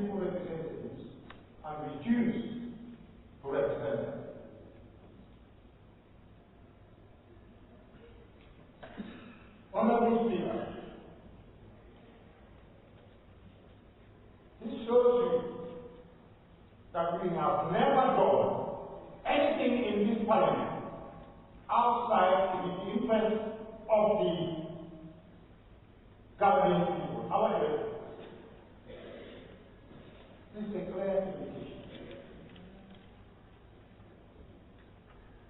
people representatives and refuse to represent them. Honorable Speaker, this shows you that we have never done anything in this Parliament outside the interest of the governing people. However, this is a clear indication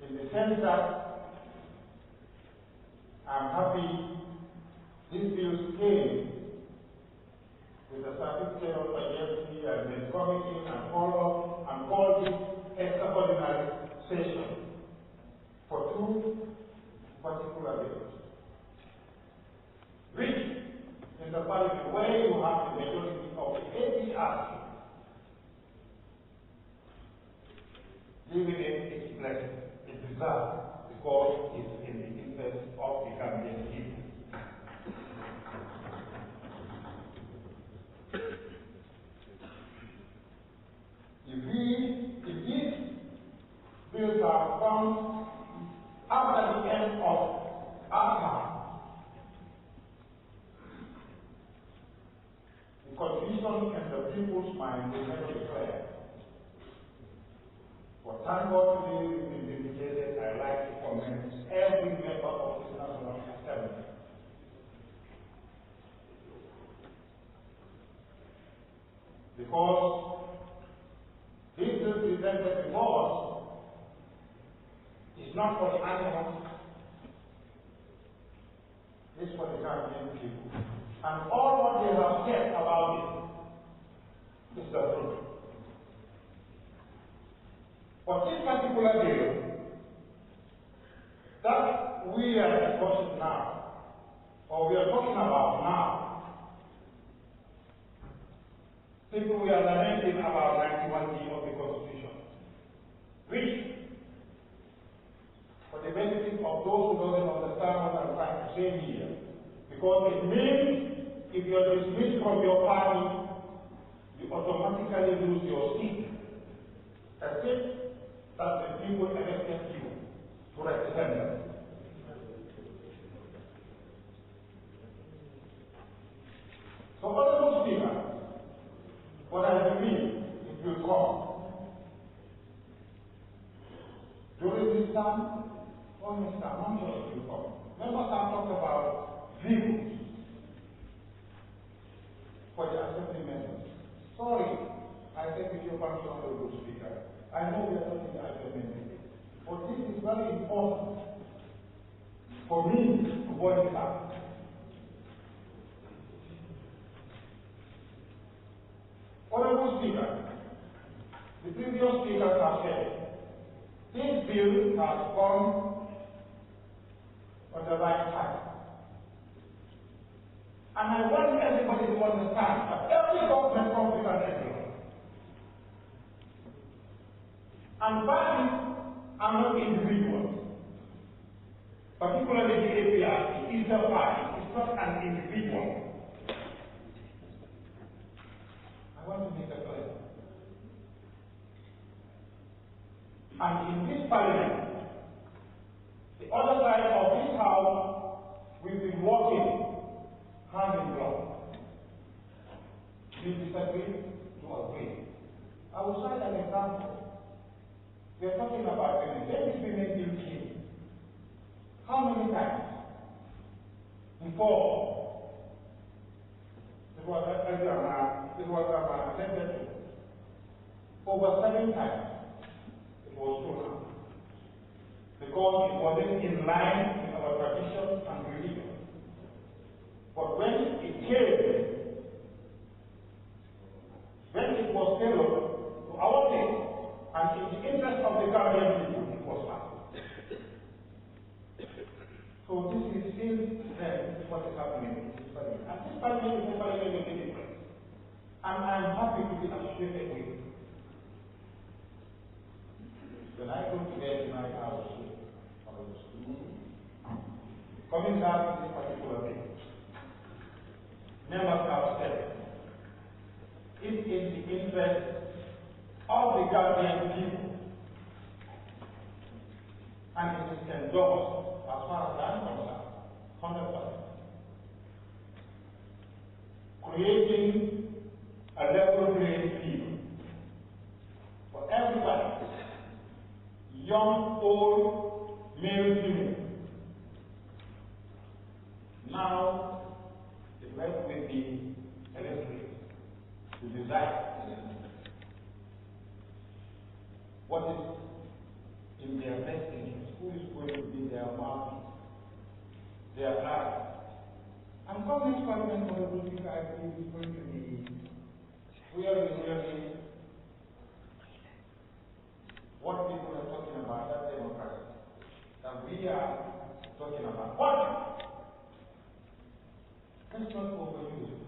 in the sense that I'm happy these bills came with a certificate of urgency and then committee and follow and call this extraordinary session for two particular bills, which in the Parliament where you have the majority of the APRC giving it its blessing, it deserves, because it's in the interest of the Gambian people. If these bills are found after the end of our time, the confusion in the people's mind will never be clear. For thank God today we've been vindicated. I like to commend every member of this National Assembly. Because this bill presented before us is not for the animals, it's for the Gambian people. And all what they have said about it is the truth. But this particular bill that we are discussing now, or we are talking about now, people we are lamenting about 91D of the Constitution, which, for the benefit of those who don't understand what I'm trying to say here, because it means if you are dismissed from your party, you automatically lose your seat. That's it. That the people elected you to represent them. So, Honorable Speaker, what I believe it will come during this time or next time, I'm sure it will come. Members have talked about vehicles for the assembly members. Sorry, I said with your permission, Honorable Speaker. I know we are not in the adjournment, but this is very important for me to voice out. Honorable Speaker, the previous speakers have said, this bill has come on the right time. And I want everybody to understand that every government comes with an envelope. And parties are not individuals. Particularly the APRC is a party, it's not an individual. I want to make that clear. And in this Parliament, the other side of this House, we've been working hand in glove. We disagree to agree. I will cite an example. We are talking about women. When did women bill came? How many times? Before it was attended to. Over 7 times it was thrown out. Because it wasn't in line with our traditions and religion. But when it came, when it was tailored to our taste, and in the interest of the Gambian people, it was passed. So this is still there, this is what is happening in this Parliament. And this Parliament is a Parliament of difference. And I'm happy to be associated with it. When I go to bed tonight, I was coming down to this particular thing. Members have said, is in the interest of the Gambian people. And it is endorsed, as far as I'm concerned, 100%. Creating a level playing field for everybody, young, old, male, female. Now, it rests with the electorate to decide what is in their best interest, who is going to be their mouthpiece, their ally. And come next Parliament, I believe is going to be really what people are talking about, that democracy, that we are talking about. But let's not overuse it.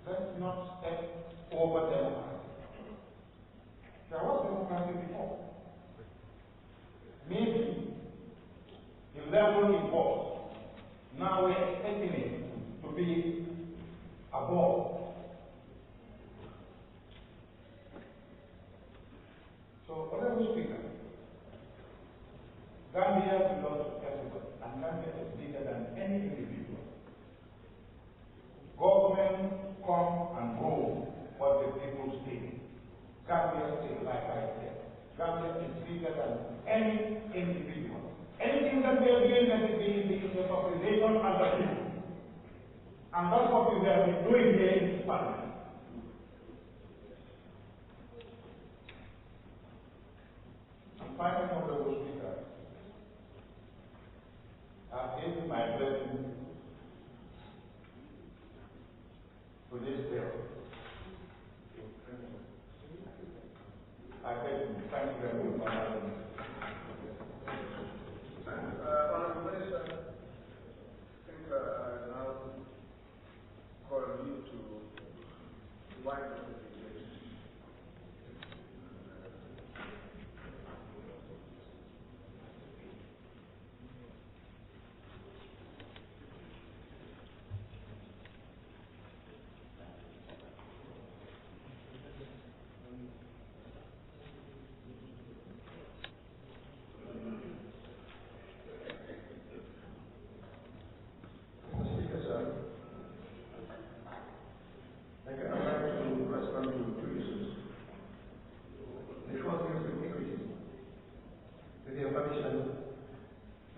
Let's not step over democracy. There was democracy before. Maybe the level it was, now we're expecting it to be above. So, Honorable Speaker, Gambia belongs to everybody, and Gambia is bigger than any individual. Government come and go, but the people stay. Gambia stay, like I said. Gambia is bigger than any individual. Anything that we are doing that is being in the interest of the nation and the people. And that's what we have been doing here in this Parliament. And finally, Honorable Speaker, I've given my blessing to this bill. I beg you, thank you very much for having me. Honorable Minister, I think I now call on you to wind up the debate.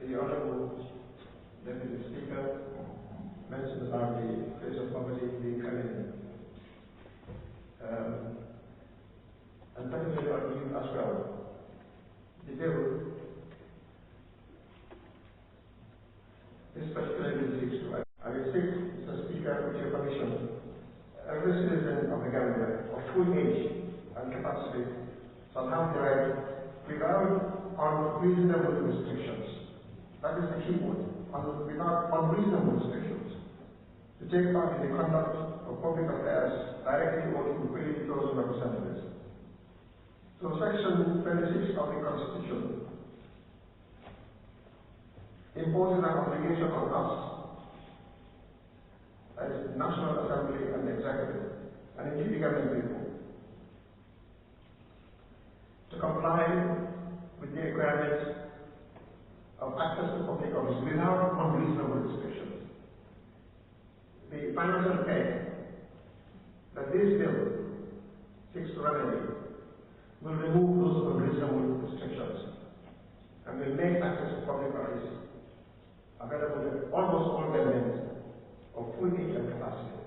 The Honourable Deputy Speaker mentioned about the face of poverty being coming. And secondly, I believe as well, the bill, this particular bill seeks to, I will seek, Mr. Speaker, with your permission, every citizen of the Gambia of full age and capacity shall have the right, without unreasonable restrictions, that is the key word, without unreasonable restrictions, to take part in the conduct of public affairs directly or through chosen representatives. So Section 26 of the Constitution imposes an obligation on us as National Assembly and Executive and indeed the government people to comply with the requirements of access to public office without unreasonable restrictions. The financial peg that this bill seeks to remedy will remove those unreasonable restrictions and will make access to public office available to almost all Gambians of full age and capacity.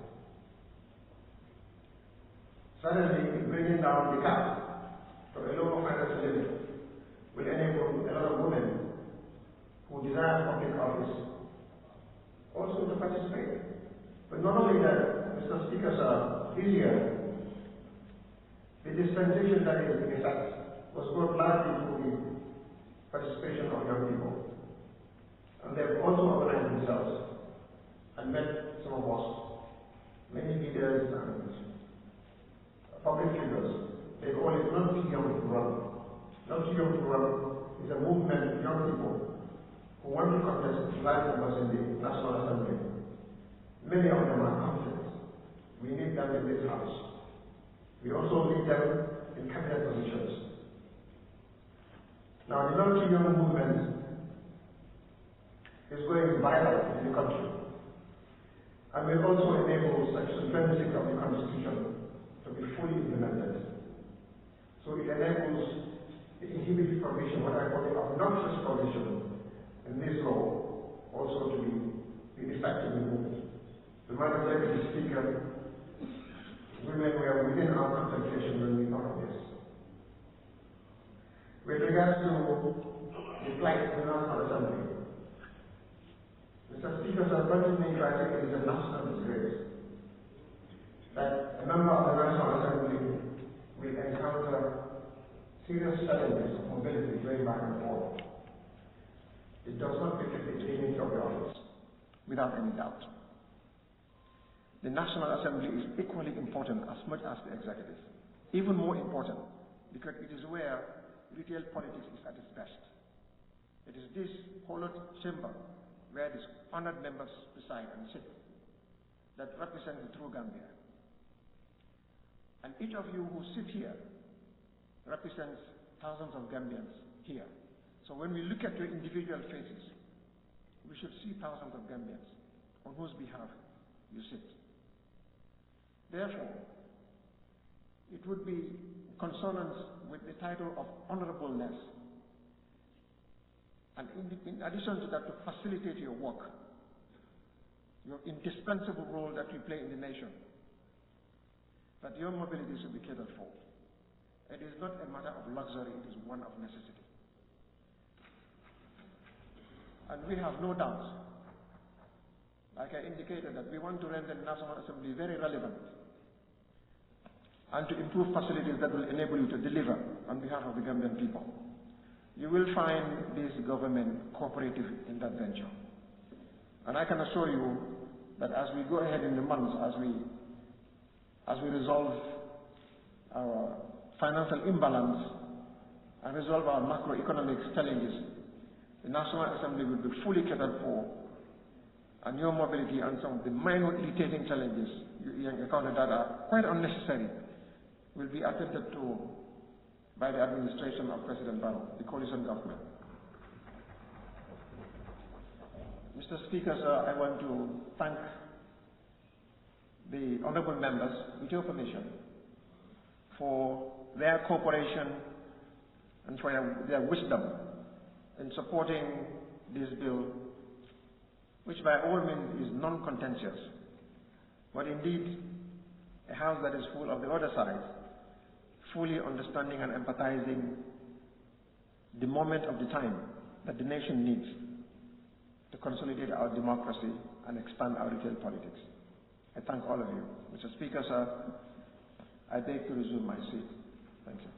Suddenly, bringing down the cap to a lower financial limit will enable a lot of women who desire public office also to participate. But not only that, Mr. Speaker, sir, this year, the dispensation that is in effect was brought largely through the participation of young people. And they have also organized themselves and met some of us, many leaders and public figures. They call it not too young to run. Not too young to run is a movement of young people who want to contest life members in the National Assembly, Many of them are conflicts. We need them in this house. We also need them in cabinet positions. Now, the non-union movement is going viral in the country and will also enable Section 26 of the Constitution to be fully implemented. So it enables the inhibited provision, what I call the obnoxious provision in this law, also to be effectively moved. The Madam Deputy Speaker, women were within our contemplation when we thought of this. With regards to the plight in the National Assembly, Mr. Speaker, sir, continuing I think it is a national disgrace that a member of the National Assembly will encounter serious challenges of mobility going back and forth. It does not reflect the dignity of the office, without any doubt. The National Assembly is equally important as much as the executive. Even more important, because it is where retail politics is at its best. It is this hollowed chamber where these honored members preside and sit that represent the true Gambia. And each of you who sit here represents thousands of Gambians here. So when we look at your individual faces, we should see thousands of Gambians on whose behalf you sit. Therefore, it would be consonance with the title of honorableness, and in addition to that, to facilitate your work, your indispensable role that you play in the nation, that your mobility should be catered for. It is not a matter of luxury, it is one of necessity. And we have no doubts, like I indicated, that we want to render the National Assembly very relevant and to improve facilities that will enable you to deliver on behalf of the Gambian people. You will find this government cooperative in that venture. And I can assure you that as we go ahead in the months, as we resolve our financial imbalance and resolve our macroeconomic challenges, the National Assembly will be fully catered for, and your mobility and some of the minor irritating challenges you encountered that are quite unnecessary will be attended to by the administration of President Barrow, the coalition government. Mr. Speaker, sir, I want to thank the honorable members, with your permission, for their cooperation and for their wisdom in supporting this bill, which by all means is non-contentious, but indeed a house that is full of the other side, fully understanding and empathizing the moment of the time that the nation needs to consolidate our democracy and expand our retail politics. I thank all of you. Mr. Speaker, sir, I beg to resume my seat. Thank you.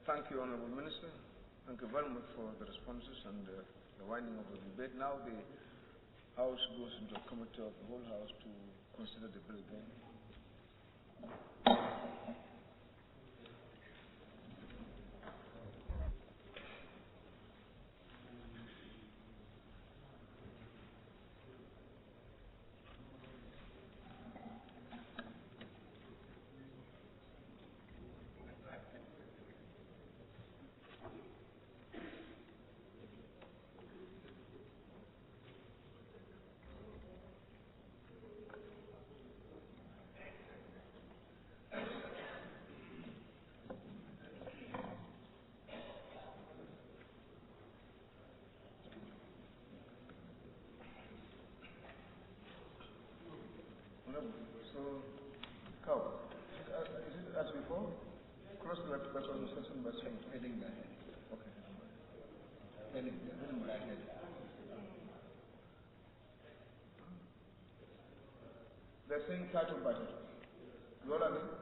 Thank you, Honorable Minister. Thank you very much for the responses and the winding of the debate. Now the House goes into a committee of the whole House to consider the bill again. So, Cow, is it as before? Cross the conversation by saying heading by head. Okay. Heading by head. They're saying title by title. You all agree?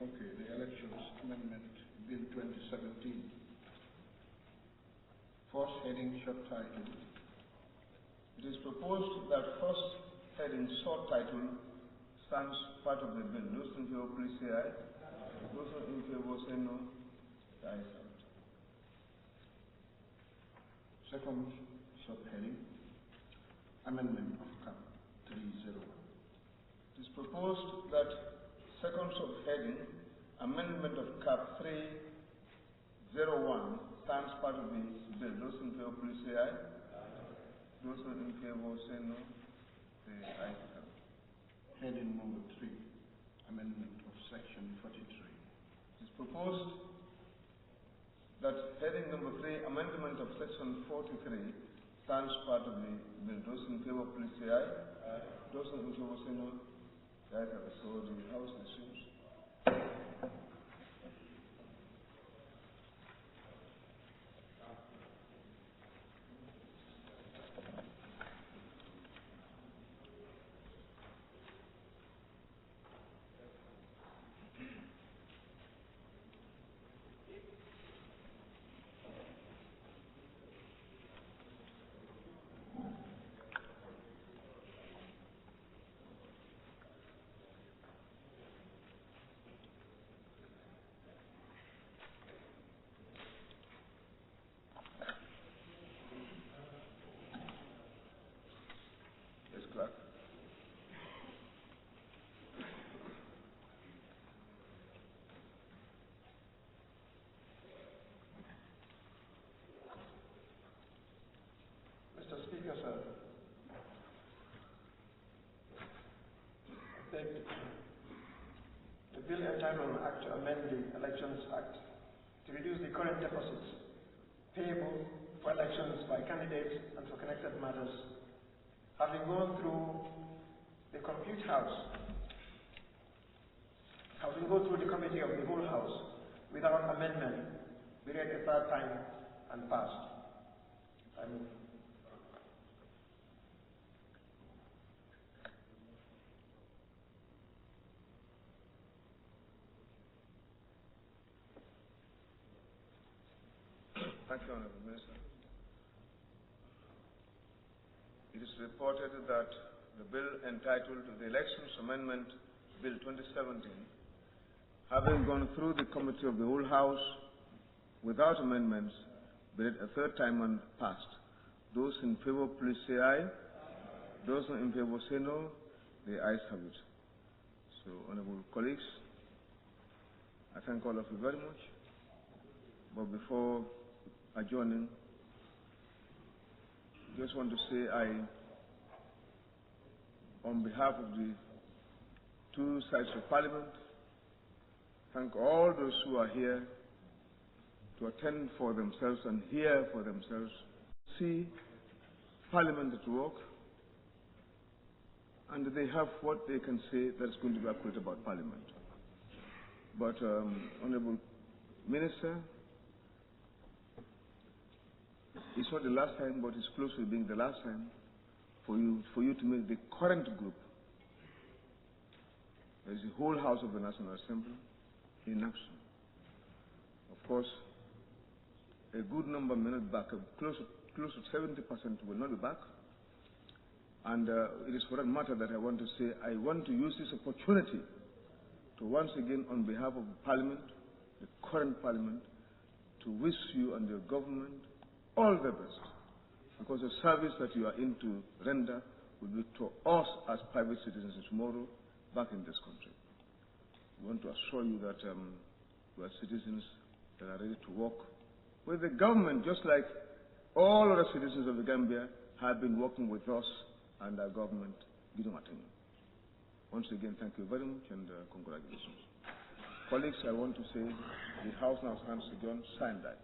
Okay, the Elections Amendment Bill 2017. First heading, short title. It is proposed that first heading short title stands part of the bill. Those in favor, please say aye. Those in favor say no. The ayes have it. Second subheading, amendment of Cap 301. It is proposed that second subheading, amendment of Cap 301, stands part of the bill. Those in favor, please say aye. Those in favor say no. The ayes have it. Heading number 3, amendment of section 43. It is proposed that heading number 3, amendment of section 43, stands part of the bill. Those in favor, please say aye. Those in favor say no. The ayes have it. So the House resumes. Yes, clerk. Mr. Speaker, sir, the bill entitled Act to amend the Elections Act to reduce the current deposits payable for elections by candidates and for connected matters, having gone through the complete House, having gone through the committee of the whole House without amendment, we read a third time and passed. I move. Thank you, Honorable Minister. It is reported that the bill entitled the Elections Amendment Bill 2017, having gone through the committee of the whole House without amendments, read a third time and passed. Those in favor, please say aye. Those in favor say no. The ayes have it. So, honorable colleagues, I thank all of you very much. But before adjourning, just want to say on behalf of the two sides of Parliament, thank all those who are here to attend for themselves and hear for themselves, see Parliament at work, and they have what they can say that's going to be accurate about Parliament. But, Honorable Minister, it's not the last time, but it's close to being the last time for you to make the current group, that is the whole House of the National Assembly, in action. Of course, a good number may not back up. Close to 70% will not be back. And it is for that matter that I want to say, I want to use this opportunity to once again, on behalf of Parliament, the current Parliament, to wish you and your government all the best, because the service that you are in to render will be to us as private citizens tomorrow back in this country. We want to assure you that we are citizens that are ready to work with the government, just like all other citizens of the Gambia have been working with us and our government. Once again, thank you very much and congratulations. Colleagues, I want to say the House now stands adjourned. Sign that.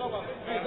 over.